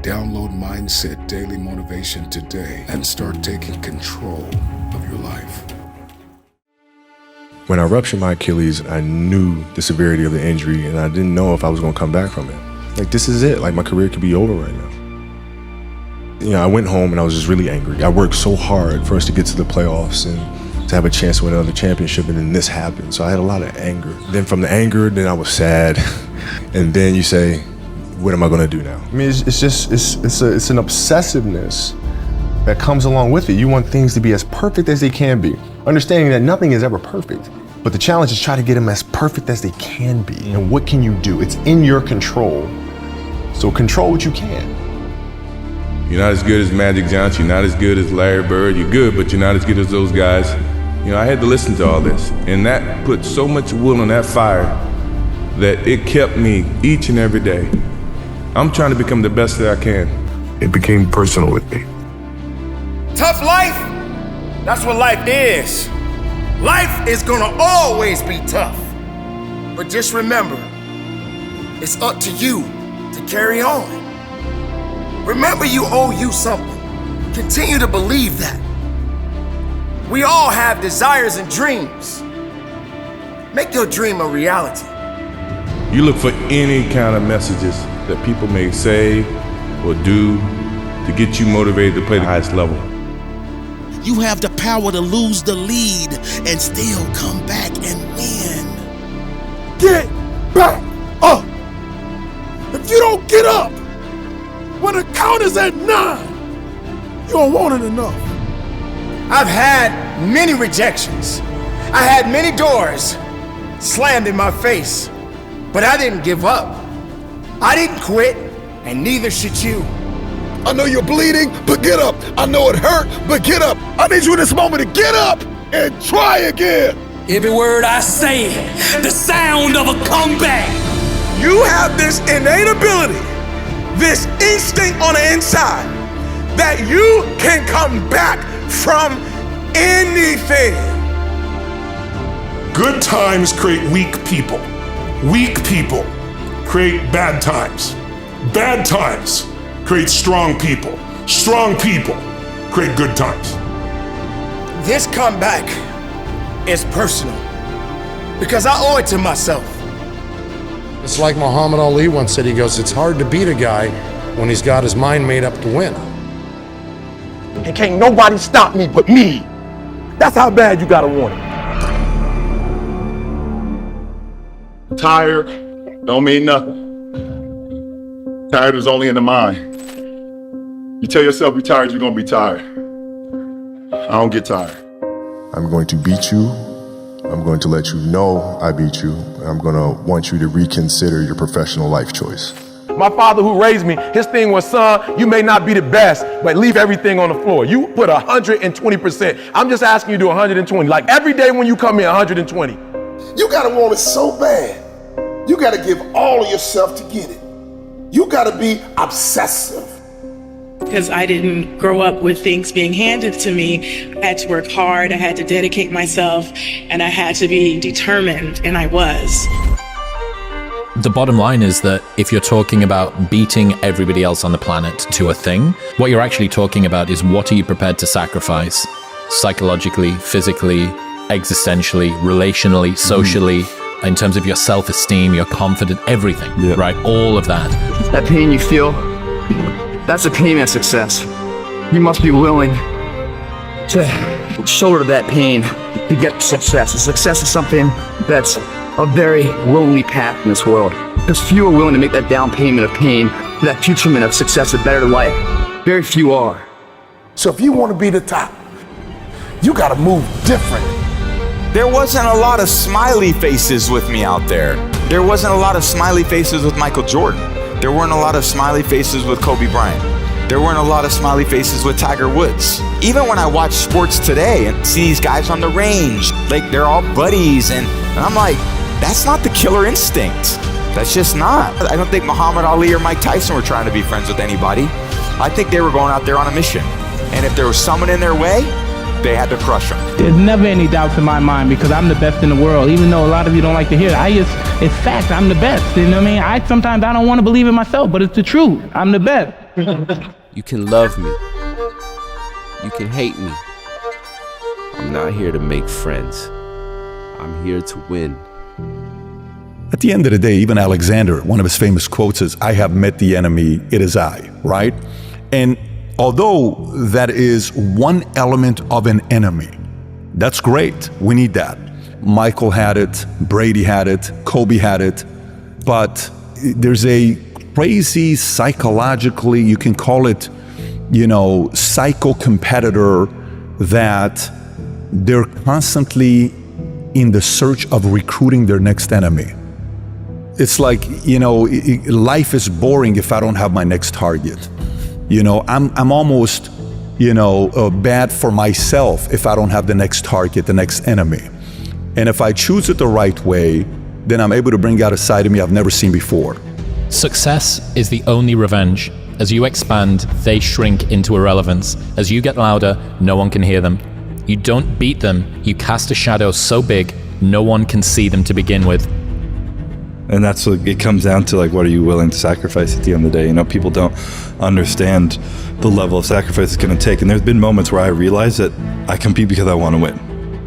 Download Mindset Daily Motivation today and start taking control of your life. When I ruptured my Achilles, I knew the severity of the injury and I didn't know if I was going to come back from it. Like, this is it. Like, my career could be over right now. You know, I went home and I was just really angry. I worked so hard for us to get to the playoffs and to have a chance to win another championship, and then this happened. So I had a lot of anger. Then from the anger, then I was sad. And then you say, what am I gonna do now? I mean, it's an obsessiveness that comes along with it. You want things to be as perfect as they can be. Understanding that nothing is ever perfect. But the challenge is try to get them as perfect as they can be. And what can you do? It's in your control. So control what you can. You're not as good as Magic Johnson, you're not as good as Larry Bird, you're good, but you're not as good as those guys. You know, I had to listen to all this, and that put so much wood on that fire that it kept me each and every day. I'm trying to become the best that I can. It became personal with me. Tough life, that's what life is. Life is gonna always be tough. But just remember, it's up to you to carry on. Remember, you owe you something. Continue to believe that. We all have desires and dreams. Make your dream a reality. You look for any kind of messages that people may say or do to get you motivated to play the highest level. You have the power to lose the lead and still come back and win. Get back up. If you don't get up when the count is at 9, you don't want it enough. I've had many rejections. I had many doors slammed in my face, but I didn't give up. I didn't quit, and neither should you. I know you're bleeding, but get up. I know it hurt, but get up. I need you in this moment to get up and try again. Every word I say, the sound of a comeback. You have this innate ability, this instinct on the inside, that you can come back from anything. Good times create weak people. Weak people create bad times. Bad times create strong people. Strong people create good times. This comeback is personal because I owe it to myself. It's like Muhammad Ali once said, he goes, it's hard to beat a guy when he's got his mind made up to win. And can't nobody stop me but me. That's how bad you gotta want it. Tired don't mean nothing. Tired is only in the mind. You tell yourself you're tired, you're gonna be tired. I don't get tired. I'm going to beat you. I'm going to let you know I beat you. I'm going to want you to reconsider your professional life choice. My father who raised me, his thing was, son, you may not be the best, but leave everything on the floor. You put 120%. I'm just asking you to do 120. Like every day when you come in, 120. You gotta want it so bad. You gotta give all of yourself to get it. You gotta be obsessive. Because I didn't grow up with things being handed to me. I had to work hard, I had to dedicate myself, and I had to be determined, and I was. The bottom line is that if you're talking about beating everybody else on the planet to a thing, what you're actually talking about is what are you prepared to sacrifice psychologically, physically, existentially, relationally, socially, in terms of your self-esteem, your confidence, everything, right? All of that. That pain you feel, that's the pain of success. You must be willing to shoulder that pain to get to success. And success is something that's a very lonely path in this world. Because few are willing to make that down payment of pain for that futurement of success, a better life. Very few are. So if you want to be the top, you got to move different. There wasn't a lot of smiley faces with me out there. There wasn't a lot of smiley faces with Michael Jordan. There weren't a lot of smiley faces with Kobe Bryant. There weren't a lot of smiley faces with Tiger Woods. Even when I watch sports today and see these guys on the range, like they're all buddies, and I'm like, that's not the killer instinct. That's just not. I don't think Muhammad Ali or Mike Tyson were trying to be friends with anybody. I think they were going out there on a mission. And if there was someone in their way, they had to crush them. There's never any doubts in my mind because I'm the best in the world. Even though a lot of you don't like to hear it, it's fact, I'm the best. You know what I mean? Sometimes I don't want to believe it myself, but it's the truth. I'm the best. You can love me. You can hate me. I'm not here to make friends. I'm here to win. At the end of the day, even Alexander, one of his famous quotes is, "I have met the enemy, it is I," right? And although that is one element of an enemy, that's great. We need that. Michael had it, Brady had it, Kobe had it, but there's a crazy psychologically, you can call it, psycho competitor that they're constantly in the search of recruiting their next enemy. It's like, life is boring if I don't have my next target. I'm almost, bad for myself if I don't have the next target, the next enemy. And if I choose it the right way, then I'm able to bring out a side of me I've never seen before. Success is the only revenge. As you expand, they shrink into irrelevance. As you get louder, no one can hear them. You don't beat them, you cast a shadow so big, no one can see them to begin with. And that's what it comes down to, what are you willing to sacrifice at the end of the day? People don't understand the level of sacrifice it's going to take. And there's been moments where I realize that I compete because I want to win.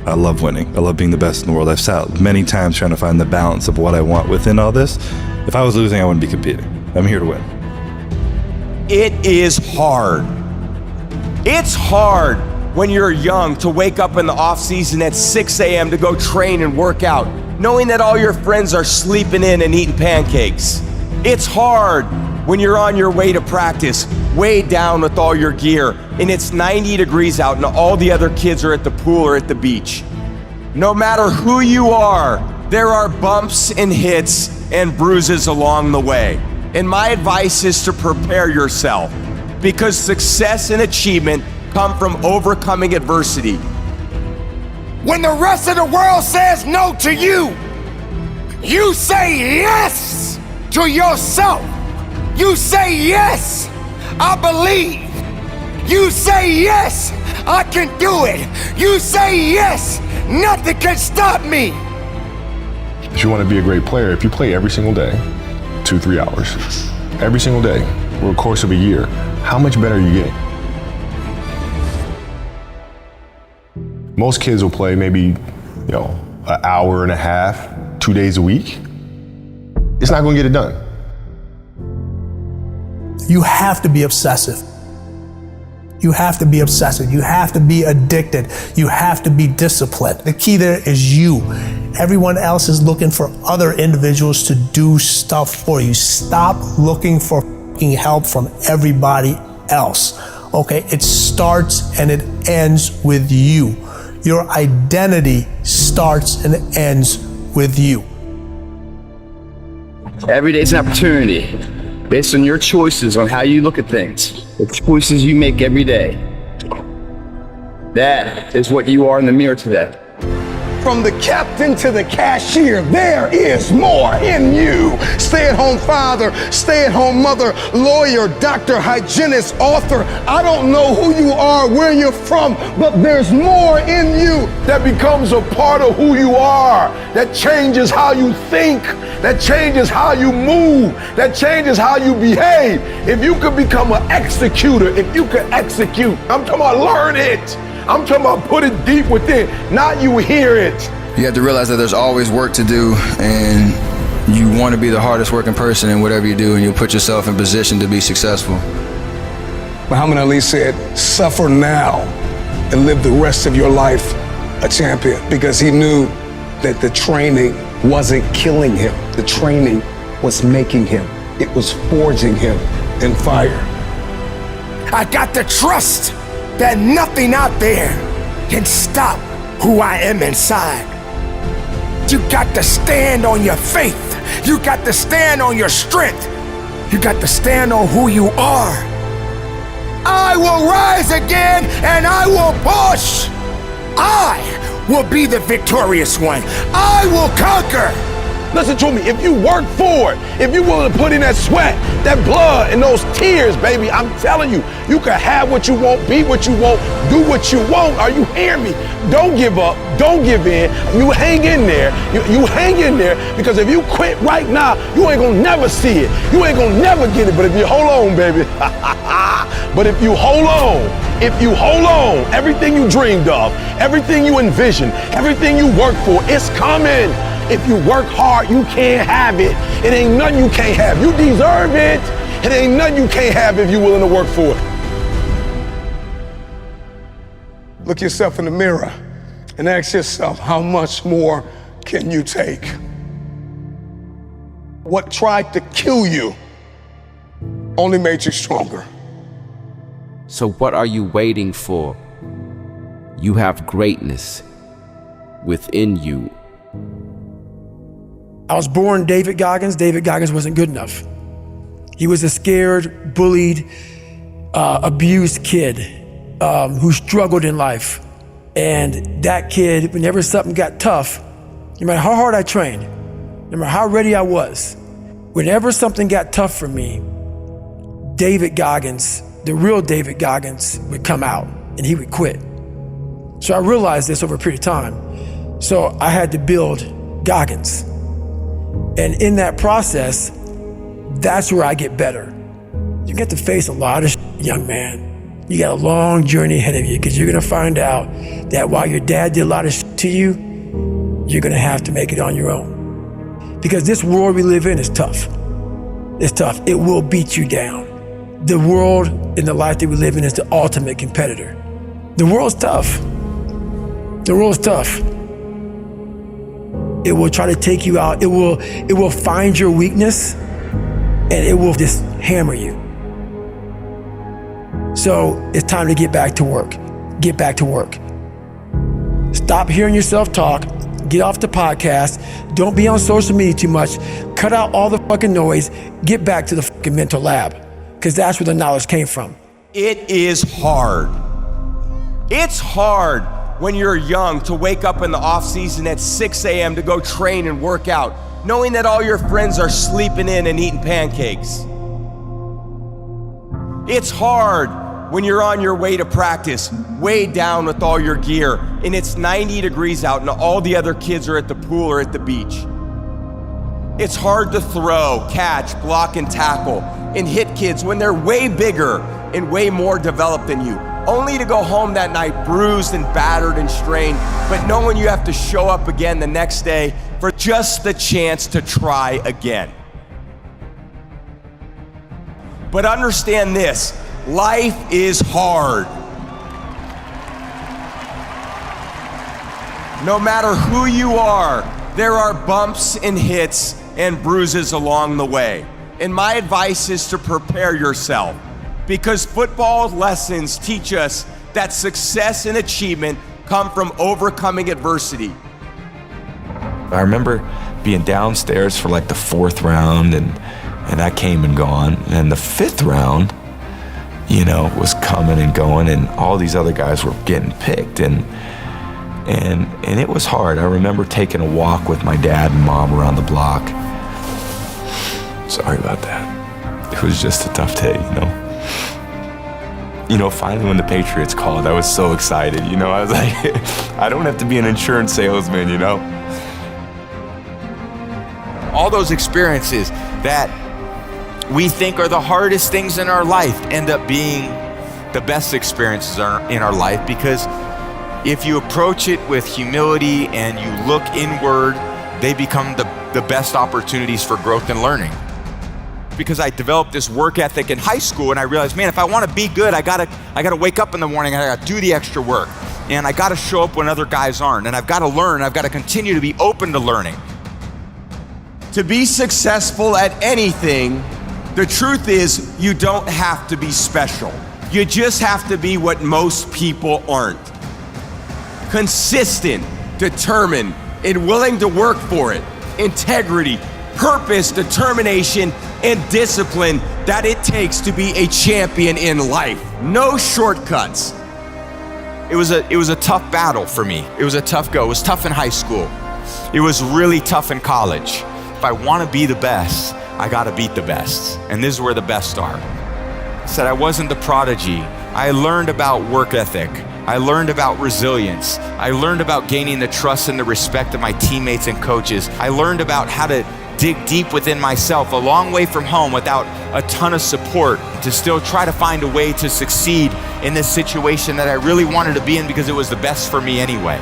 I love winning. I love being the best in the world. I've sat many times trying to find the balance of what I want within all this. If I was losing, I wouldn't be competing. I'm here to win. It is hard. It's hard when you're young to wake up in the off season at 6 a.m. to go train and work out, knowing that all your friends are sleeping in and eating pancakes. It's hard when you're on your way to practice, weighed down with all your gear, and it's 90 degrees out and all the other kids are at the pool or at the beach. No matter who you are, there are bumps and hits and bruises along the way. And my advice is to prepare yourself, because success and achievement come from overcoming adversity. When the rest of the world says no to you, you say yes to yourself. You say yes, I believe. You say yes, I can do it. You say yes, nothing can stop me. If you want to be a great player, if you play every single day, 2-3 hours, every single day, over the course of a year, how much better are you getting? Most kids will play maybe, an hour and a half, 2 days a week. It's not going to get it done. You have to be obsessive. You have to be obsessive. You have to be addicted. You have to be disciplined. The key there is you. Everyone else is looking for other individuals to do stuff for you. Stop looking for help from everybody else. Okay? It starts and it ends with you. Your identity starts and ends with you. Every day is an opportunity based on your choices on how you look at things, the choices you make every day. That is what you are in the mirror today. From the captain to the cashier, there is more in you. Stay-at-home father, stay-at-home mother, lawyer, doctor, hygienist, author. I don't know who you are, where you're from, but there's more in you that becomes a part of who you are, that changes how you think, that changes how you move, that changes how you behave. If you could become an executor, if you could execute, I'm talking about learn it. I'm talking about put it deep within, not you hear it. You have to realize that there's always work to do, and you want to be the hardest working person in whatever you do, and you'll put yourself in position to be successful. Muhammad Ali said, suffer now and live the rest of your life a champion, because he knew that the training wasn't killing him. The training was making him. It was forging him in fire. I got the trust that nothing out there can stop who I am inside. You got to stand on your faith. You got to stand on your strength. You got to stand on who you are. I will rise again and I will push. I will be the victorious one. I will conquer. Listen to me. If you work for it, if you're willing to put in that sweat, that blood, and those tears, baby, I'm telling you, you can have what you want, be what you want, do what you want. Are you hearing me? Don't give up. Don't give in. You hang in there. You hang in there, because if you quit right now, you ain't gonna never see it. You ain't gonna never get it. But if you hold on, baby, but if you hold on, everything you dreamed of, everything you envisioned, everything you worked for, it's coming. If you work hard, you can't have it. It ain't nothing you can't have. You deserve it. It ain't nothing you can't have if you're willing to work for it. Look yourself in the mirror and ask yourself, how much more can you take? What tried to kill you only made you stronger. So what are you waiting for? You have greatness within you. I was born David Goggins. David Goggins wasn't good enough. He was a scared, bullied, abused kid who struggled in life. And that kid, whenever something got tough, no matter how hard I trained, no matter how ready I was, whenever something got tough for me, David Goggins, the real David Goggins, would come out and he would quit. So I realized this over a period of time. So I had to build Goggins. And in that process, that's where I get better. You get to face a lot of shit, young man. You got a long journey ahead of you, because you're gonna find out that while your dad did a lot of shit to you, you're gonna have to make it on your own. Because this world we live in is tough. It's tough. It will beat you down. The world and the life that we live in is the ultimate competitor. The world's tough. The world's tough. It will try to take you out. It will find your weakness and it will just hammer you. So it's time to get back to work. Get back to work. Stop hearing yourself talk. Get off the podcast. Don't be on social media too much. Cut out all the fucking noise. Get back to the fucking mental lab, because that's where the knowledge came from. It is hard. It's hard when you're young to wake up in the off season at 6 a.m. to go train and work out, knowing that all your friends are sleeping in and eating pancakes. It's hard when you're on your way to practice, weighed down with all your gear, and it's 90 degrees out and all the other kids are at the pool or at the beach. It's hard to throw, catch, block, and tackle, and hit kids when they're way bigger and way more developed than you, only to go home that night bruised and battered and strained, but knowing you have to show up again the next day for just the chance to try again. But understand this, life is hard. No matter who you are, there are bumps and hits and bruises along the way. And my advice is to prepare yourself, because football lessons teach us that success and achievement come from overcoming adversity. I remember being downstairs for like the 4th round and that came and gone. And the 5th round, you know, was coming and going, and all these other guys were getting picked, and it was hard. I remember taking a walk with my dad and mom around the block. Sorry about that. It was just a tough day, you know. You know, finally when the Patriots called, I was so excited, you know. I was like, I don't have to be an insurance salesman, you know. All those experiences that we think are the hardest things in our life end up being the best experiences in our life, because if you approach it with humility and you look inward, they become the best opportunities for growth and learning. Because I developed this work ethic in high school, and I realized, man, if I want to be good, I gotta wake up in the morning, I gotta do the extra work, and I gotta show up when other guys aren't, and I've gotta learn, I've gotta continue to be open to learning. To be successful at anything, the truth is you don't have to be special. You just have to be what most people aren't. Consistent, determined, and willing to work for it. Integrity, purpose, determination, and discipline that it takes to be a champion in life. No shortcuts. It was a tough battle for me. It was a tough go. It was tough in high school. It was really tough in college. if I want to be the best, I got to beat the best. And this is where the best are. I said I wasn't the prodigy. I learned about work ethic. I learned about resilience. I learned about gaining the trust and the respect of my teammates and coaches. I learned about how to dig deep within myself, a long way from home without a ton of support, to still try to find a way to succeed in this situation that I really wanted to be in because it was the best for me anyway.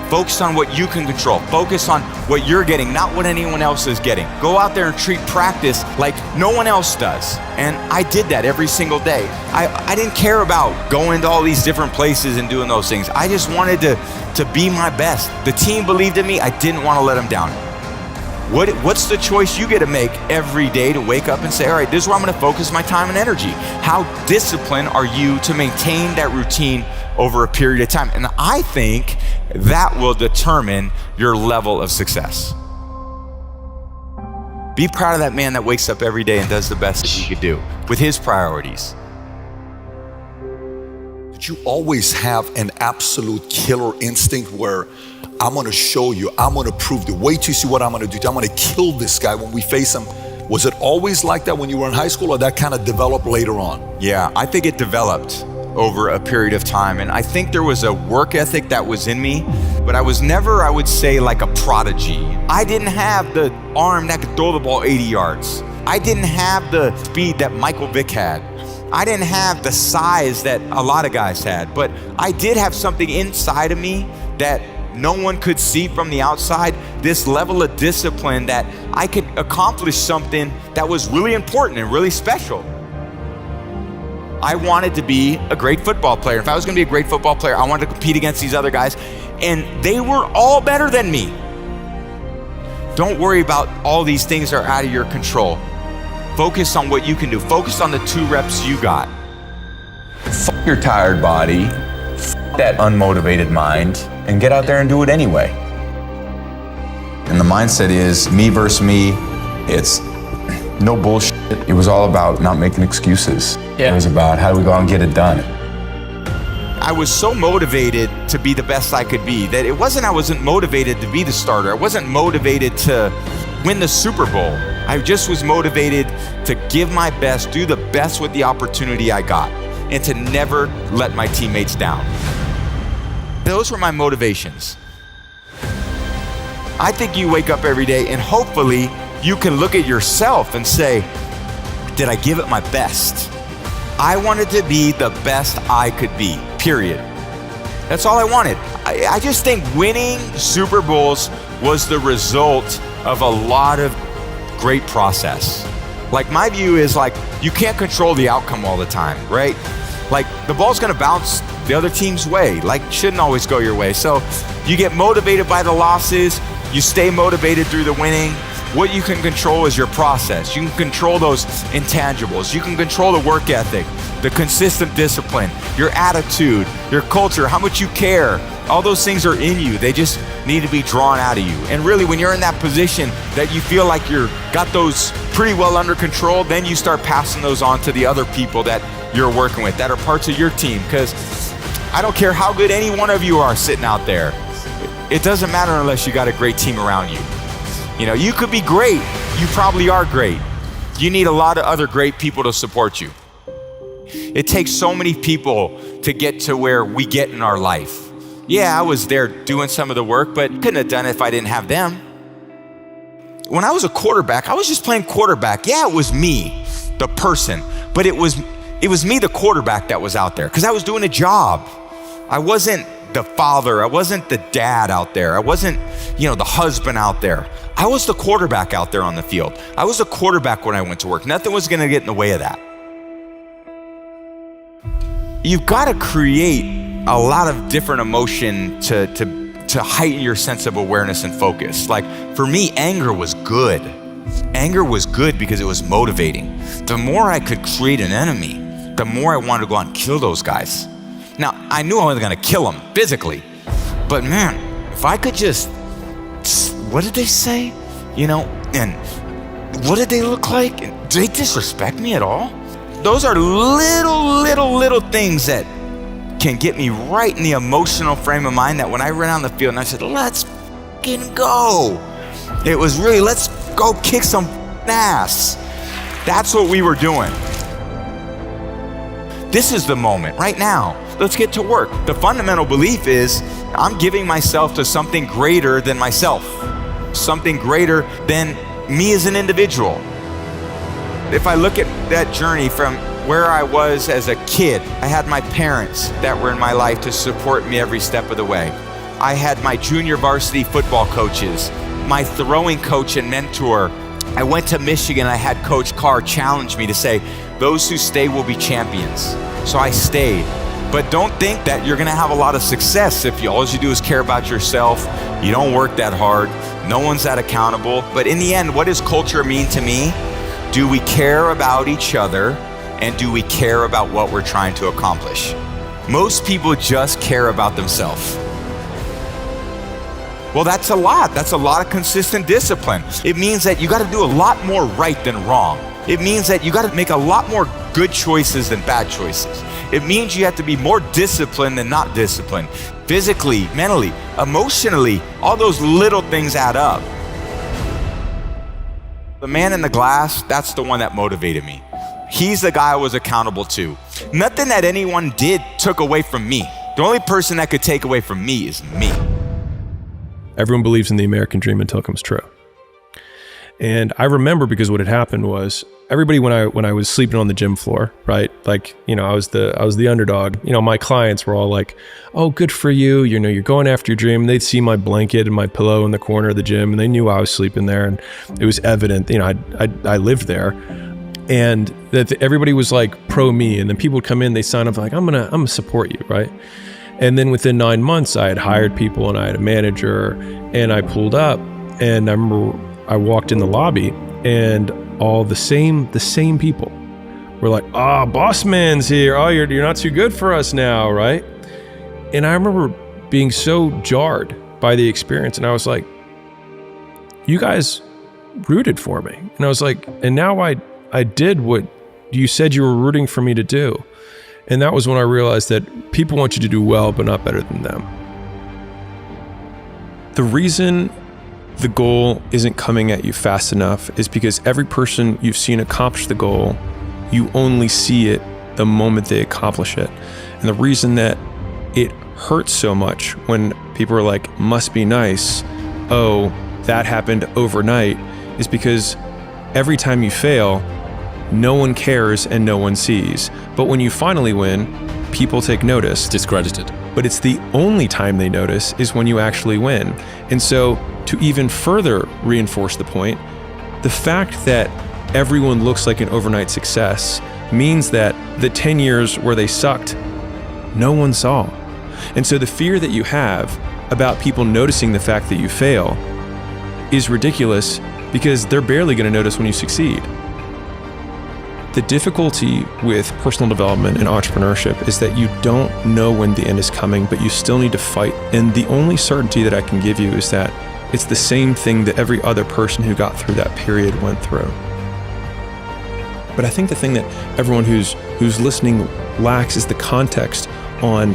Focus on what you can control. Focus on what you're getting, not what anyone else is getting. Go out there and treat practice like no one else does. And I did that every single day. I didn't care about going to all these different places and doing those things. I just wanted to be my best. The team believed in me. I didn't want to let them down. What's the choice you get to make every day to wake up and say, all right, this is where I'm going to focus my time and energy? How disciplined are you to maintain that routine over a period of time? And I think that will determine your level of success. Be proud of that man that wakes up every day and does the best that he could do with his priorities. Did you always have an absolute killer instinct where I'm gonna show you, I'm gonna prove the wait to see what I'm gonna do, I'm gonna kill this guy when we face him? Was it always like that when you were in high school, or that kind of developed later on? Yeah, I think it developed over a period of time. And I think there was a work ethic that was in me, but I was never, I would say, like a prodigy. I didn't have the arm that could throw the ball 80 yards. I didn't have the speed that Michael Vick had. I didn't have the size that a lot of guys had, but I did have something inside of me that no one could see from the outside, this level of discipline that I could accomplish something that was really important and really special. I wanted to be a great football player. If I was gonna be a great football player, I wanted to compete against these other guys, and they were all better than me. Don't worry about all these things that are out of your control. Focus on what you can do. Focus on the 2 reps you got. Fuck your tired body, fuck that unmotivated mind, and get out there and do it anyway. And the mindset is me versus me. It's no bullshit. It was all about not making excuses. It was about how do we go out and get it done. I was so motivated to be the best I could be that I wasn't motivated to be the starter. I wasn't motivated to win the Super Bowl. I just was motivated to give my best, do the best with the opportunity I got, and to never let my teammates down. Those were my motivations. I think you wake up every day and hopefully you can look at yourself and say, did I give it my best? I wanted to be the best I could be, period. That's all I wanted. I just think winning Super Bowls was the result of a lot of great process. Like, my view is, like, you can't control the outcome all the time, right? Like, the ball's gonna bounce the other team's way. Like, shouldn't always go your way. So you get motivated by the losses, you stay motivated through the winning. What you can control is your process. You can control those intangibles. You can control the work ethic, the consistent discipline, your attitude, your culture, how much you care. All those things are in you. They just need to be drawn out of you. And really, when you're in that position that you feel like you're got those pretty well under control, then you start passing those on to the other people that you're working with, that are parts of your team. Because I don't care how good any one of you are sitting out there. It doesn't matter unless you got a great team around you. You know, you could be great. You probably are great. You need a lot of other great people to support you. It takes so many people to get to where we get in our life. Yeah, I was there doing some of the work, but couldn't have done it if I didn't have them. When I was a quarterback, I was just playing quarterback. Yeah, it was me, the person, but it was me, the quarterback, that was out there because I was doing a job. I wasn't the father. I wasn't the dad out there. I wasn't, the husband out there. I was the quarterback out there on the field. I was the quarterback when I went to work. Nothing was going to get in the way of that. You've got to create a lot of different emotion to heighten your sense of awareness and focus. Like, for me, anger was good. Anger was good because it was motivating. The more I could create an enemy, the more I wanted to go out and kill those guys. Now, I knew I wasn't gonna kill them physically, but man, if I could just, what did they say? And what did they look like? Did they disrespect me at all? Those are little things that can get me right in the emotional frame of mind that when I ran on the field and I said, let's fucking go. It was really, let's go kick some ass. That's what we were doing. This is the moment, right now. Let's get to work. The fundamental belief is I'm giving myself to something greater than myself, something greater than me as an individual. If I look at that journey from where I was as a kid, I had my parents that were in my life to support me every step of the way. I had my junior varsity football coaches, my throwing coach and mentor. I went to Michigan, I had Coach Carr challenge me to say, those who stay will be champions. So I stayed. But don't think that you're gonna have a lot of success if all you do is care about yourself, you don't work that hard, no one's that accountable. But in the end, what does culture mean to me? Do we care about each other, and do we care about what we're trying to accomplish? Most people just care about themselves. Well, that's a lot. That's a lot of consistent discipline. It means that you got to do a lot more right than wrong. It means that you got to make a lot more good choices than bad choices. It means you have to be more disciplined than not disciplined. Physically, mentally, emotionally, all those little things add up. The man in the glass, that's the one that motivated me. He's the guy I was accountable to. Nothing that anyone did took away from me. The only person that could take away from me is me. Everyone believes in the American dream until it comes true. And I remember, because what had happened was everybody, when I was sleeping on the gym floor, right? Like, you know, I was the underdog. You know, my clients were all like, "Oh, good for you. You know, you're going after your dream." And they'd see my blanket and my pillow in the corner of the gym, and they knew I was sleeping there, and it was evident. You know, I lived there, and that everybody was like pro me. And then people would come in, they sign up like, "I'm gonna support you," right? And then within 9 months, I had hired people and I had a manager, and I pulled up, and I remember I walked in the lobby, and all the same people were like, "Oh, boss man's here. Oh, you're not too good for us now," right? And I remember being so jarred by the experience, and I was like, "You guys rooted for me," and I was like, "And now I did what you said you were rooting for me to do." And that was when I realized that people want you to do well, but not better than them. The reason the goal isn't coming at you fast enough is because every person you've seen accomplish the goal, you only see it the moment they accomplish it. And the reason that it hurts so much when people are like, "Must be nice, oh, that happened overnight," is because every time you fail, no one cares and no one sees. But when you finally win, people take notice. Discredited. But it's the only time they notice is when you actually win. And so, to even further reinforce the point, the fact that everyone looks like an overnight success means that the 10 years where they sucked, no one saw. And so the fear that you have about people noticing the fact that you fail is ridiculous, because they're barely going to notice when you succeed. The difficulty with personal development and entrepreneurship is that you don't know when the end is coming, but you still need to fight. And the only certainty that I can give you is that it's the same thing that every other person who got through that period went through. But I think the thing that everyone who's listening lacks is the context on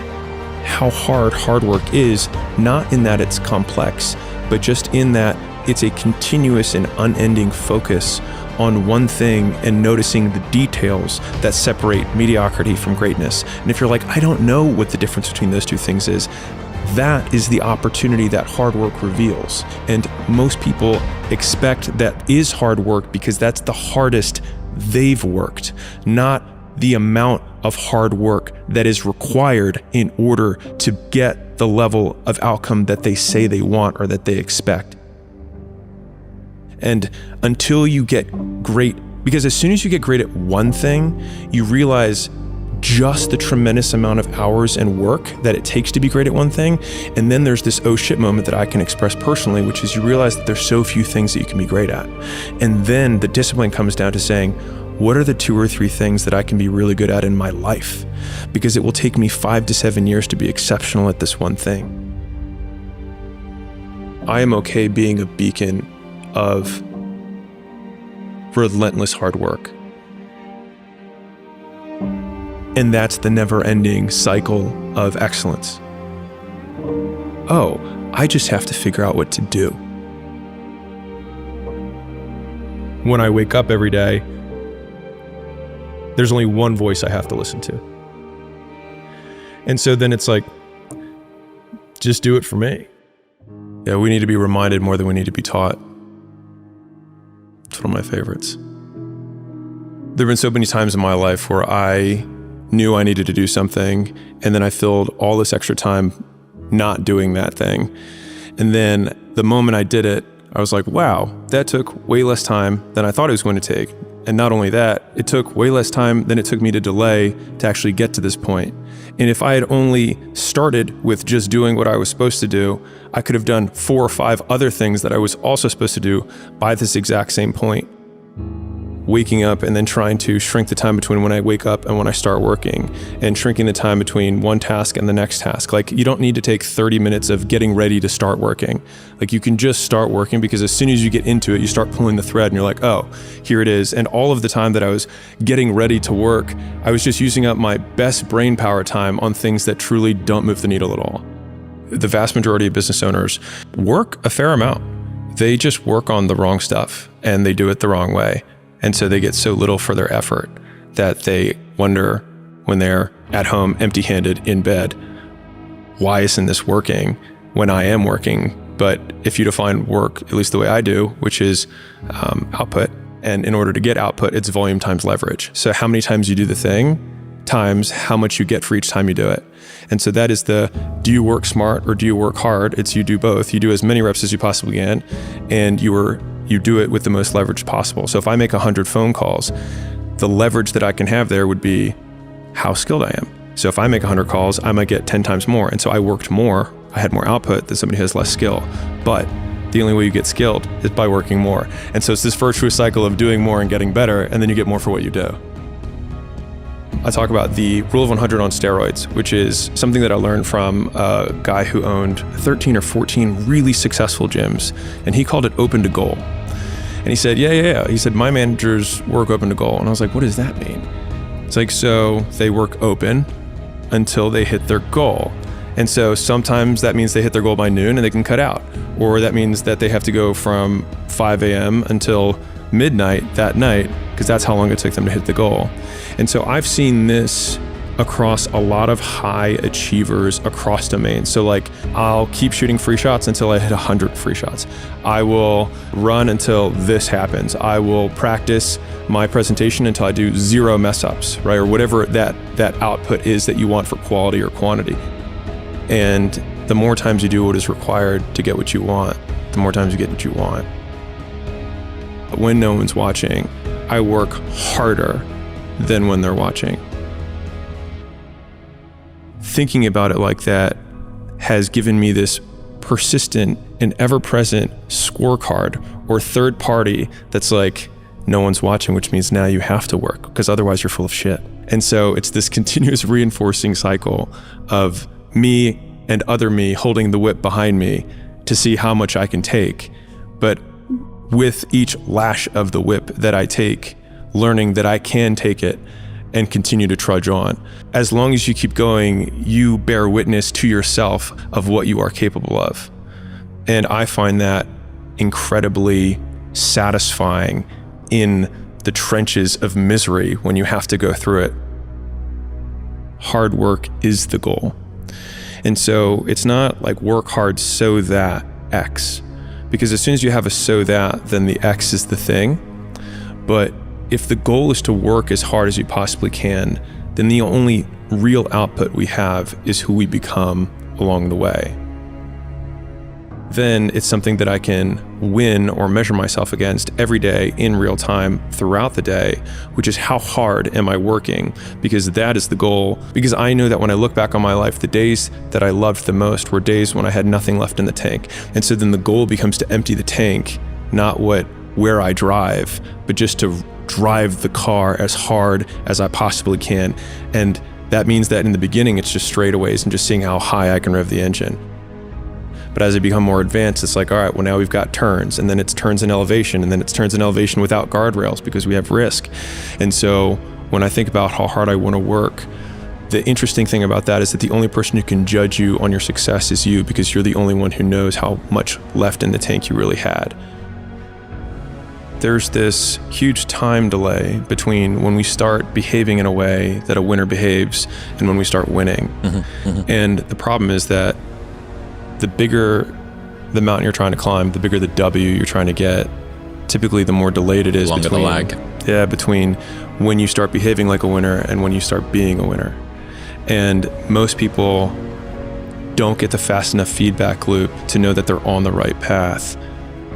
how hard work is, not in that it's complex, but just in that it's a continuous and unending focus on one thing and noticing the details that separate mediocrity from greatness. And if you're like, "I don't know what the difference between those two things is," that is the opportunity that hard work reveals. And most people expect that is hard work because that's the hardest they've worked, not the amount of hard work that is required in order to get the level of outcome that they say they want or that they expect. And until you get great, because as soon as you get great at one thing, you realize just the tremendous amount of hours and work that it takes to be great at one thing. And then there's this oh shit moment that I can express personally, which is you realize that there's so few things that you can be great at. And then the discipline comes down to saying, what are the 2 or 3 things that I can be really good at in my life? Because it will take me 5 to 7 years to be exceptional at this one thing. I am okay being a beacon of relentless hard work. And that's the never-ending cycle of excellence. Oh, I just have to figure out what to do. when I wake up every day, there's only one voice I have to listen to. And so then it's like, just do it for me. Yeah, we need to be reminded more than we need to be taught. It's one of my favorites. There have been so many times in my life where I knew I needed to do something, and then I filled all this extra time not doing that thing. And then the moment I did it, I was like, wow, that took way less time than I thought it was going to take. And not only that, it took way less time than it took me to delay to actually get to this point. And if I had only started with just doing what I was supposed to do, I could have done 4 or 5 other things that I was also supposed to do by this exact same point. Waking up and then trying to shrink the time between when I wake up and when I start working, and shrinking the time between one task and the next task. Like, you don't need to take 30 minutes of getting ready to start working. Like, you can just start working, because as soon as you get into it, you start pulling the thread and you're like, oh, here it is. And all of the time that I was getting ready to work, I was just using up my best brain power time on things that truly don't move the needle at all. The vast majority of business owners work a fair amount. They just work on the wrong stuff and they do it the wrong way. And so they get so little for their effort that they wonder when they're at home empty-handed in bed, why isn't this working when I am working? But if you define work, at least the way I do, which is output, and in order to get output, it's volume times leverage. So how many times you do the thing times how much you get for each time you do it. And so that is the, do you work smart or do you work hard? It's you do both. You do as many reps as you possibly can, and you do it with the most leverage possible. So if I make 100 phone calls, the leverage that I can have there would be how skilled I am. So if I make 100 calls, I might get 10 times more. And so I worked more, I had more output than somebody who has less skill. But the only way you get skilled is by working more. And so it's this virtuous cycle of doing more and getting better, and then you get more for what you do. I talk about the rule of 100 on steroids, which is something that I learned from a guy who owned 13 or 14 really successful gyms, and he called it open to goal. And he said, yeah. He said, my managers work open to goal. And I was like, what does that mean? It's like, so they work open until they hit their goal. And so sometimes that means they hit their goal by noon and they can cut out. Or that means that they have to go from 5 a.m. until midnight that night, because that's how long it took them to hit the goal. And so I've seen this across a lot of high achievers across domains. So like, I'll keep shooting free shots until I hit 100 free shots. I will run until this happens. I will practice my presentation until I do 0 mess ups, right? Or whatever that output is that you want for quality or quantity. And the more times you do what is required to get what you want, the more times you get what you want. But when no one's watching, I work harder than when they're watching. Thinking about it like that has given me this persistent and ever-present scorecard or third party that's like, no one's watching, which means now you have to work, because otherwise you're full of shit. And so it's this continuous reinforcing cycle of me and other me holding the whip behind me to see how much I can take. But with each lash of the whip that I take, learning that I can take it and continue to trudge on. As long as you keep going, you bear witness to yourself of what you are capable of. And I find that incredibly satisfying in the trenches of misery when you have to go through it. Hard work is the goal. And so it's not like work hard so that X, because as soon as you have a so that, then the X is the thing. But if the goal is to work as hard as you possibly can, then the only real output we have is who we become along the way. Then it's something that I can win or measure myself against every day in real time throughout the day, which is how hard am I working? Because that is the goal. Because I know that when I look back on my life, the days that I loved the most were days when I had nothing left in the tank. And so then the goal becomes to empty the tank, not where I drive, but just to drive the car as hard as I possibly can. And that means that in the beginning, it's just straightaways and just seeing how high I can rev the engine. But as I become more advanced, it's like, all right, well, now we've got turns, and then it's turns in elevation, and then it's turns in elevation without guardrails because we have risk. And so when I think about how hard I want to work, the interesting thing about that is that the only person who can judge you on your success is you, because you're the only one who knows how much left in the tank you really had. there's this huge time delay between when we start behaving in a way that a winner behaves and when we start winning. And the problem is that the bigger the mountain you're trying to climb, the bigger the W you're trying to get, typically the more delayed it is Longer the lag. between when you start behaving like a winner and when you start being a winner. And most people don't get the fast enough feedback loop to know that they're on the right path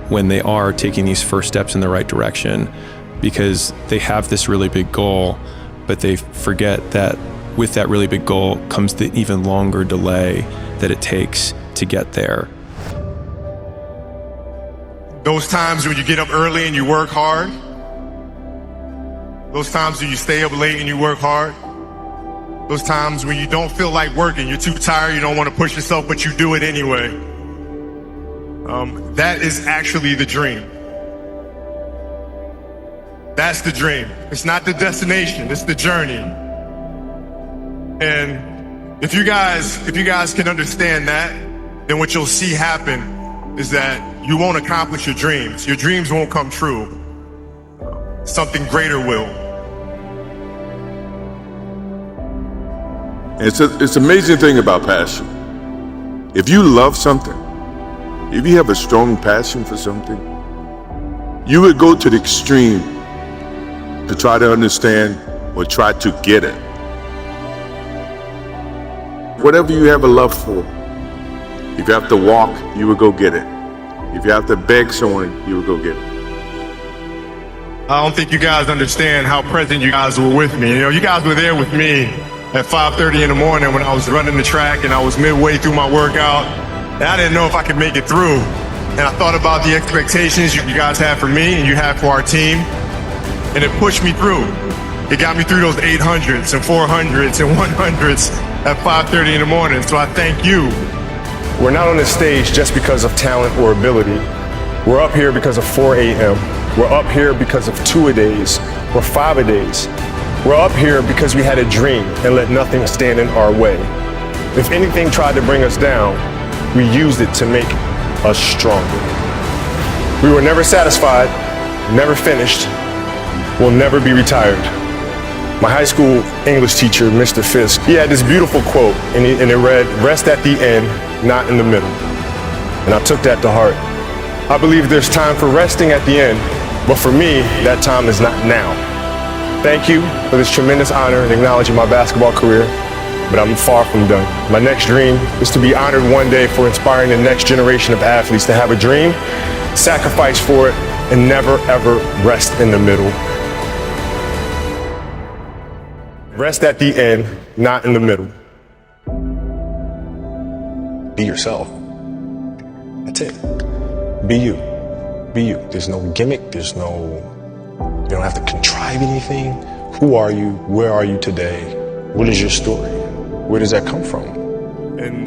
when they are taking these first steps in the right direction, because they have this really big goal, but they forget that with that really big goal comes the even longer delay that it takes to get there. Those times when you get up early and you work hard. Those times when you stay up late and you work hard. Those times when you don't feel like working, you're too tired, you don't want to push yourself, but you do it anyway. That is actually the dream. That's the dream. It's not the destination, it's the journey. And if you guys can understand that, then what you'll see happen is that you won't accomplish your dreams. Your dreams won't come true. Something greater will. It's an amazing thing about passion. If you love something, if you have a strong passion for something, you would go to the extreme to try to understand or try to get it. Whatever you have a love for, if you have to walk, you would go get it. If you have to beg someone, you would go get it. I don't think you guys understand how present you guys were with me. You know, you guys were there with me at 5:30 in the morning when I was running the track and I was midway through my workout. And I didn't know if I could make it through. And I thought about the expectations you guys had for me and you had for our team. And it pushed me through. It got me through those 800s and 400s and 100s at 5:30 in the morning. So I thank you. We're not on this stage just because of talent or ability. We're up here because of 4 a.m. We're up here because of 2-a-days or 5-a-days. We're up here because we had a dream and let nothing stand in our way. If anything tried to bring us down, we used it to make us stronger. We were never satisfied, never finished, will never be retired. My high school English teacher, Mr. Fisk, he had this beautiful quote, and it read, "Rest at the end, not in the middle." And I took that to heart. I believe there's time for resting at the end, but for me, that time is not now. Thank you for this tremendous honor in acknowledging my basketball career, but I'm far from done. My next dream is to be honored one day for inspiring the next generation of athletes to have a dream, sacrifice for it, and never ever rest in the middle. Rest at the end, not in the middle. Be yourself. That's it. Be you. Be you. There's no gimmick. You don't have to contrive anything. Who are you? Where are you today? What is your story? Where does that come from? And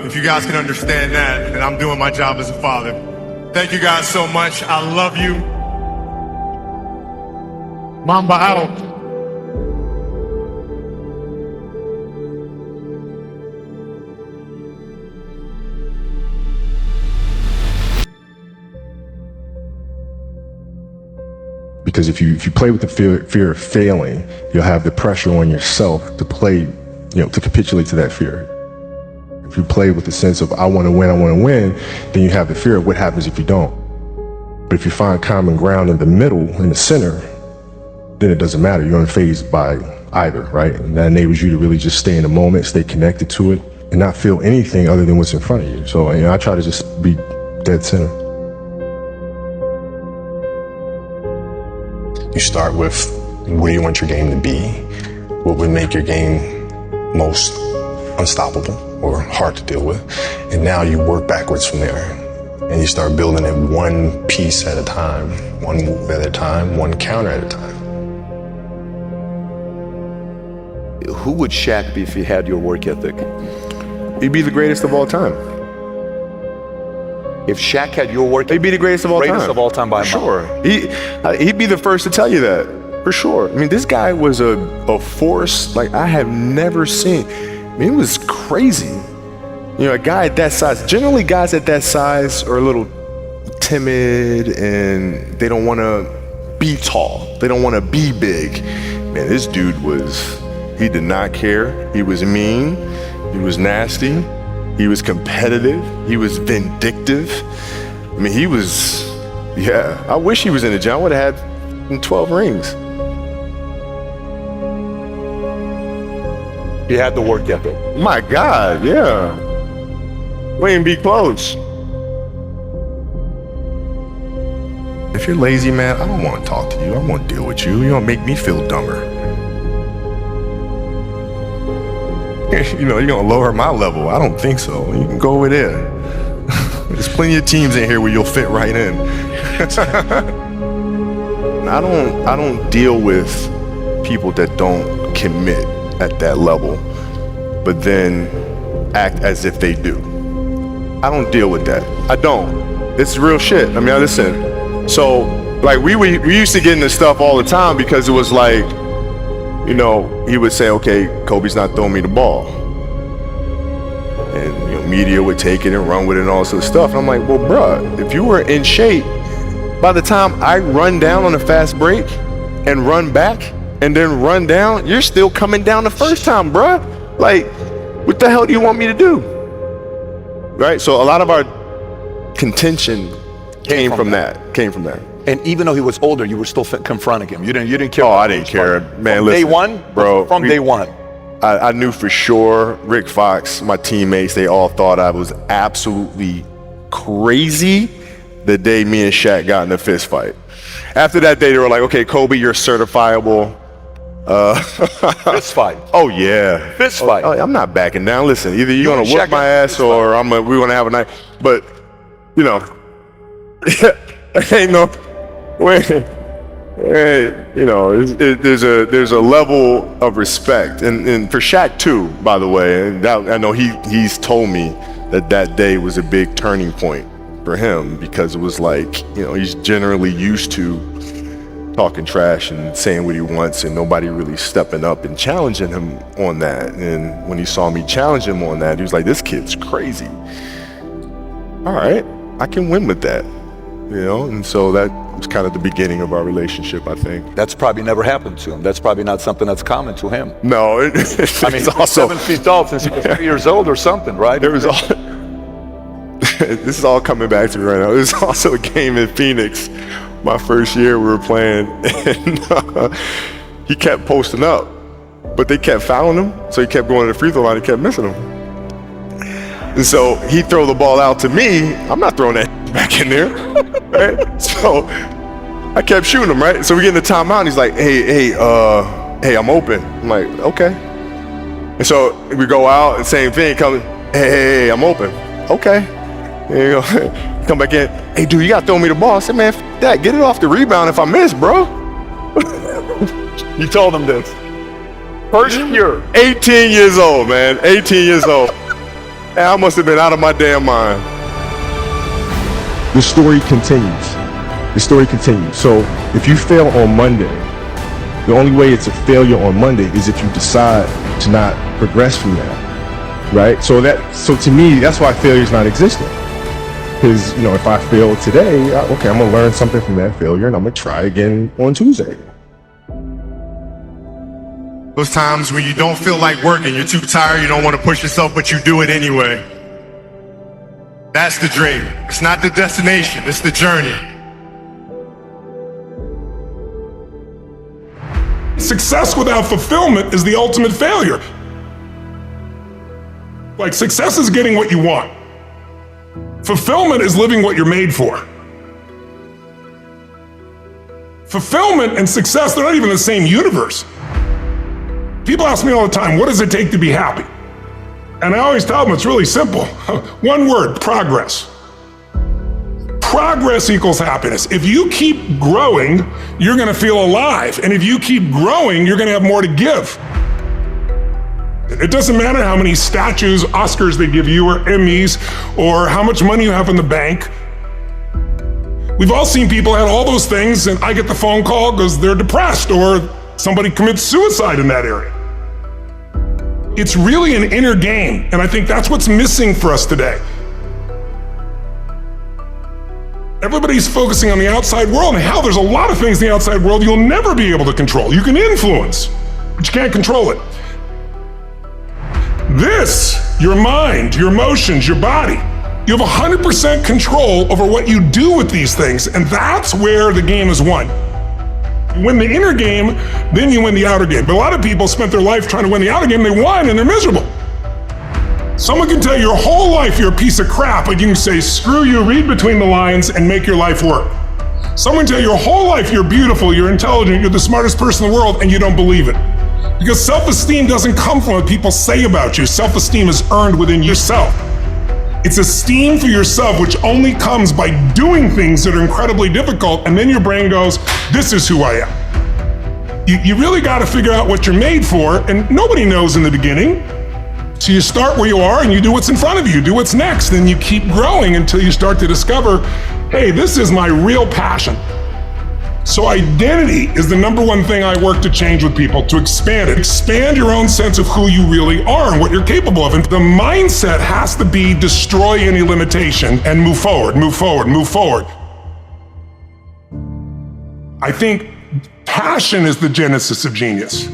if you guys can understand that, then I'm doing my job as a father. Thank you guys so much. I love you. Mamba out. Because if you play with the fear of failing, you'll have the pressure on yourself to to capitulate to that fear. If you play with the sense of I want to win, then you have the fear of what happens if you don't. But if you find common ground in the middle, in the center, then it doesn't matter. You're unfazed by either, right? And that enables you to really just stay in the moment, stay connected to it, and not feel anything other than what's in front of you. So I try to just be dead center. You start with where you want your game to be, what would make your game most unstoppable or hard to deal with, and now you work backwards from there. And you start building it one piece at a time, one move at a time, one counter at a time. Who would Shaq be if he had your work ethic? He'd be the greatest of all time. If Shaq had your work, he'd be the greatest of all time. Greatest of all time by a mile. Sure. He'd be the first to tell you that, for sure. I mean, this guy was a force like I have never seen. I mean, it was crazy. You know, a guy at that size, generally guys at that size are a little timid and they don't want to be tall. They don't want to be big. Man, this dude he did not care. He was mean. He was nasty. He was competitive. He was vindictive. I mean, I wish he was in the gym. I would have had 12 rings. He had the work ethic. My God, yeah. We ain't be close. If you're lazy, man, I don't want to talk to you. I don't want to deal with you. You're gonna make me feel dumber. You know, you're gonna lower my level. I don't think so. You can go over there. There's plenty of teams in here where you'll fit right in. I don't deal with people that don't commit at that level, but then act as if they do. I don't deal with that. I don't. It's real shit. I mean, listen. So, like, we used to get into stuff all the time because it was like, you know, he would say, okay, Kobe's not throwing me the ball. And, you know, media would take it and run with it and all sorts of stuff. And I'm like, well, bruh, if you were in shape, by the time I run down on a fast break and run back and then run down, you're still coming down the first time, bruh. Like, what the hell do you want me to do? Right? So a lot of our contention came from that. And even though he was older, you were still confronting him. You didn't care. Oh, I didn't care, man. From listen, day one, bro. From day one, I knew for sure. Rick Fox, my teammates, they all thought I was absolutely crazy the day me and Shaq got in a fist fight. After that day, they were like, "Okay, Kobe, you're certifiable." Fist fight. Oh yeah, fist fight. Oh, I'm not backing down. Listen, either you're gonna whoop my ass or we're gonna have a night. But you know, ain't no. You know, there's a level of respect, and for Shaq too, by the way. And that, I know he's told me that day was a big turning point for him because it was like, you know, he's generally used to talking trash and saying what he wants, and nobody really stepping up and challenging him on that. And when he saw me challenge him on that, he was like, "This kid's crazy. All right, I can win with that." You know, and so that was kind of the beginning of our relationship, I think. That's probably never happened to him. That's probably not something that's common to him. No, I mean, he's also 7 feet tall since he was 3 years old or something, right? There was all. This is all coming back to me right now. There's also a game in Phoenix, my first year we were playing, and he kept posting up, but they kept fouling him, so he kept going to the free throw line. He kept missing them. And so he'd throw the ball out to me. I'm not throwing that back in there, right? So I kept shooting him, right? So we get in the timeout, and he's like, hey, I'm open. I'm like, okay. And so we go out, and same thing, hey, I'm open. Okay. There you go. Come back in. Hey, dude, you gotta throw me the ball. I said, man, f that. Get it off the rebound if I miss, bro. You told him this. First year. 18 years old, man. 18 years old. And I must have been out of my damn mind. The story continues. The story continues. So if you fail on Monday, the only way it's a failure on Monday is if you decide to not progress from that, right? So to me, that's why failure is not existent. Because, you know, if I fail today, okay, I'm gonna learn something from that failure and I'm gonna try again on Tuesday. Those times when you don't feel like working, you're too tired, you don't want to push yourself, but you do it anyway. That's the dream. It's not the destination, it's the journey. Success without fulfillment is the ultimate failure. Like, success is getting what you want. Fulfillment is living what you're made for. Fulfillment and success, they're not even the same universe. People ask me all the time, what does it take to be happy? And I always tell them it's really simple. One word, progress. Progress equals happiness. If you keep growing, you're gonna feel alive. And if you keep growing, you're gonna have more to give. It doesn't matter how many statues, Oscars they give you, or Emmys, or how much money you have in the bank. We've all seen people have all those things, and I get the phone call because they're depressed, or somebody commits suicide in that area. It's really an inner game, and I think that's what's missing for us today. Everybody's focusing on the outside world, and hell, there's a lot of things in the outside world you'll never be able to control. You can influence, but you can't control it. This, your mind, your emotions, your body, you have 100% control over what you do with these things, and that's where the game is won. You win the inner game, then you win the outer game. But a lot of people spent their life trying to win the outer game, they won, and they're miserable. Someone can tell you your whole life you're a piece of crap, but you can say, screw you, read between the lines, and make your life work. Someone can tell you your whole life you're beautiful, you're intelligent, you're the smartest person in the world, and you don't believe it. Because self-esteem doesn't come from what people say about you. Self-esteem is earned within yourself. It's esteem for yourself, which only comes by doing things that are incredibly difficult, and then your brain goes, this is who I am. You really got to figure out what you're made for, and nobody knows in the beginning. So you start where you are and you do what's in front of you, do what's next, and you keep growing until you start to discover, hey, this is my real passion. So identity is the number one thing I work to change with people, to expand it. Expand your own sense of who you really are and what you're capable of. And the mindset has to be destroy any limitation and move forward, move forward, move forward. I think passion is the genesis of genius.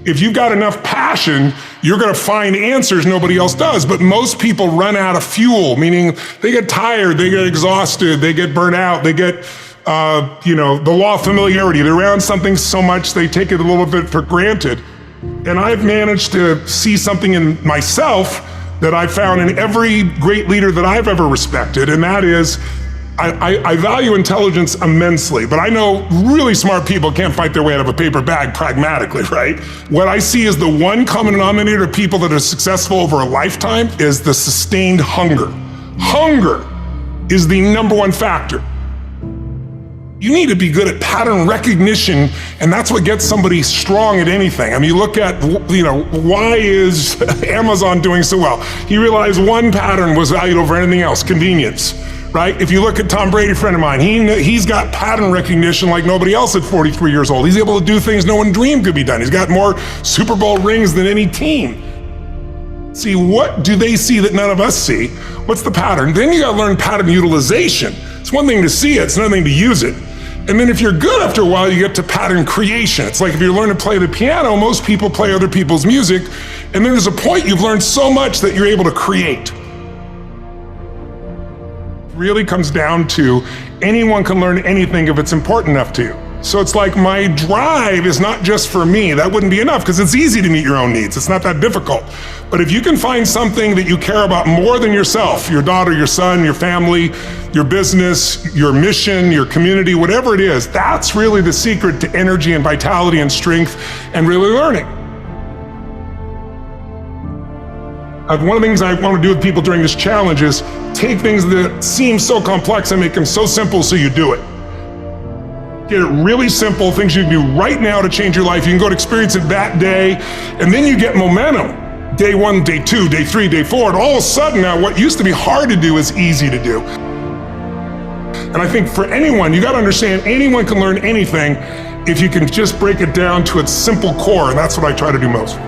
If you've got enough passion, you're gonna find answers nobody else does. But most people run out of fuel, meaning they get tired, they get exhausted, they get burnt out, they get, the law of familiarity. They're around something so much, they take it a little bit for granted. And I've managed to see something in myself that I've found in every great leader that I've ever respected, and that is, I value intelligence immensely, but I know really smart people can't fight their way out of a paper bag pragmatically, right? What I see as the one common denominator of people that are successful over a lifetime is the sustained hunger. Hunger is the number one factor. You need to be good at pattern recognition, and that's what gets somebody strong at anything. I mean, you look at, why is Amazon doing so well? He realized one pattern was valued over anything else, convenience. Right? If you look at Tom Brady, a friend of mine, he's got pattern recognition like nobody else at 43 years old. He's able to do things no one dreamed could be done. He's got more Super Bowl rings than any team. See, what do they see that none of us see? What's the pattern? Then you gotta learn pattern utilization. It's one thing to see it, it's another thing to use it. And then if you're good after a while, you get to pattern creation. It's like if you learn to play the piano, most people play other people's music, and then there's a point you've learned so much that you're able to create. Really comes down to anyone can learn anything if it's important enough to you. So it's like my drive is not just for me. That wouldn't be enough because it's easy to meet your own needs. It's not that difficult. But if you can find something that you care about more than yourself, your daughter, your son, your family, your business, your mission, your community, whatever it is, that's really the secret to energy and vitality and strength and really learning. One of the things I want to do with people during this challenge is take things that seem so complex and make them so simple so you do it. Get it really simple, things you can do right now to change your life. You can go to experience it that day, and then you get momentum. Day 1, day 2, day 3, day 4, and all of a sudden now what used to be hard to do is easy to do. And I think for anyone, you gotta understand anyone can learn anything if you can just break it down to its simple core, and that's what I try to do most.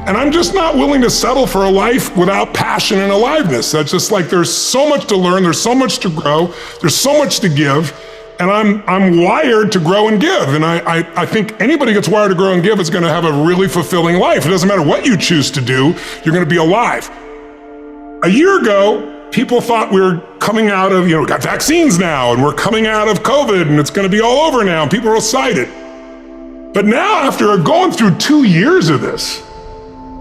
And I'm just not willing to settle for a life without passion and aliveness. That's just like there's so much to learn, there's so much to grow, there's so much to give, and I'm wired to grow and give. And I think anybody gets wired to grow and give is gonna have a really fulfilling life. It doesn't matter what you choose to do, you're gonna be alive. A year ago, people thought we were coming out of, we got vaccines now, and we're coming out of COVID, and it's gonna be all over now, and people are excited. But now, after going through 2 years of this,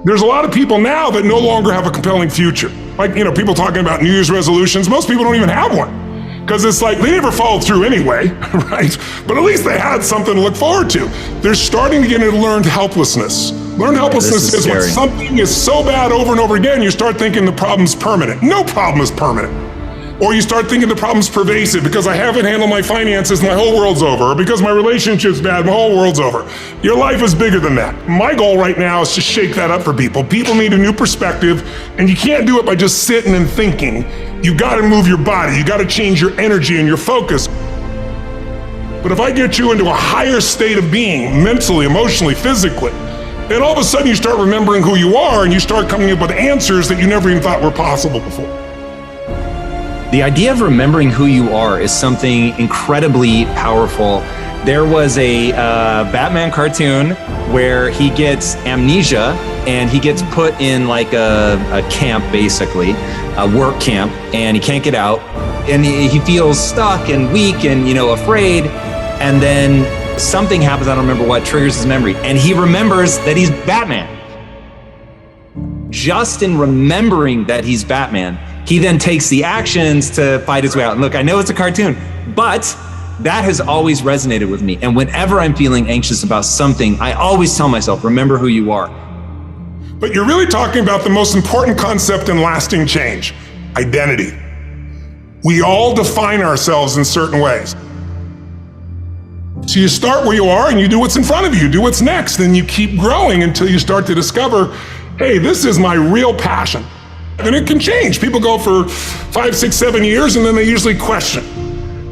there's a lot of people now that no longer have a compelling future. Like, people talking about New Year's resolutions, most people don't even have one. Because it's like, they never followed through anyway, right? But at least they had something to look forward to. They're starting to get into learned helplessness. Learned helplessness is when something is so bad over and over again, you start thinking the problem's permanent. No problem is permanent. Or you start thinking the problem's pervasive because I haven't handled my finances, my whole world's over. Or because my relationship's bad, my whole world's over. Your life is bigger than that. My goal right now is to shake that up for people. People need a new perspective, and you can't do it by just sitting and thinking. You gotta move your body, you gotta change your energy and your focus. But if I get you into a higher state of being, mentally, emotionally, physically, then all of a sudden you start remembering who you are and you start coming up with answers that you never even thought were possible before. The idea of remembering who you are is something incredibly powerful. There was a Batman cartoon where he gets amnesia and he gets put in like a camp, basically, a work camp, and he can't get out. And he feels stuck and weak and, afraid. And then something happens, I don't remember what, triggers his memory. And he remembers that he's Batman. Just in remembering that he's Batman, he then takes the actions to fight his way out. And look, I know it's a cartoon, but that has always resonated with me. And whenever I'm feeling anxious about something, I always tell myself, remember who you are. But you're really talking about the most important concept in lasting change, identity. We all define ourselves in certain ways. So you start where you are and you do what's in front of you, do what's next, and you keep growing until you start to discover, hey, this is my real passion. And it can change. People go for 5, 6, 7 years and then they usually question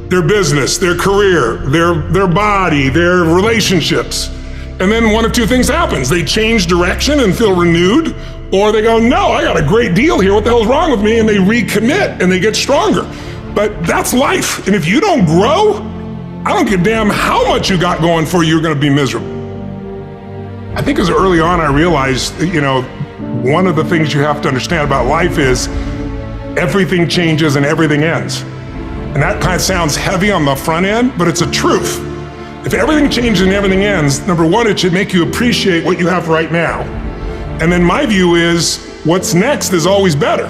their business, their career, their body, their relationships. And then one of two things happens. They change direction and feel renewed, or they go, no, I got a great deal here. What the hell's wrong with me? And they recommit and they get stronger. But that's life. And if you don't grow, I don't give a damn how much you got going for you, you're going to be miserable. I think as early on I realized, one of the things you have to understand about life is everything changes and everything ends. And that kind of sounds heavy on the front end, but it's a truth. If everything changes and everything ends, number one, it should make you appreciate what you have right now. And then my view is what's next is always better.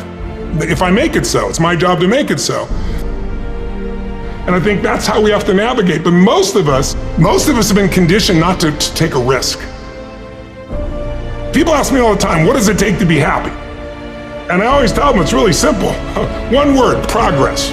If I make it so, it's my job to make it so. And I think that's how we have to navigate. But most of us have been conditioned not to take a risk. People ask me all the time, what does it take to be happy? And I always tell them it's really simple. One word, progress.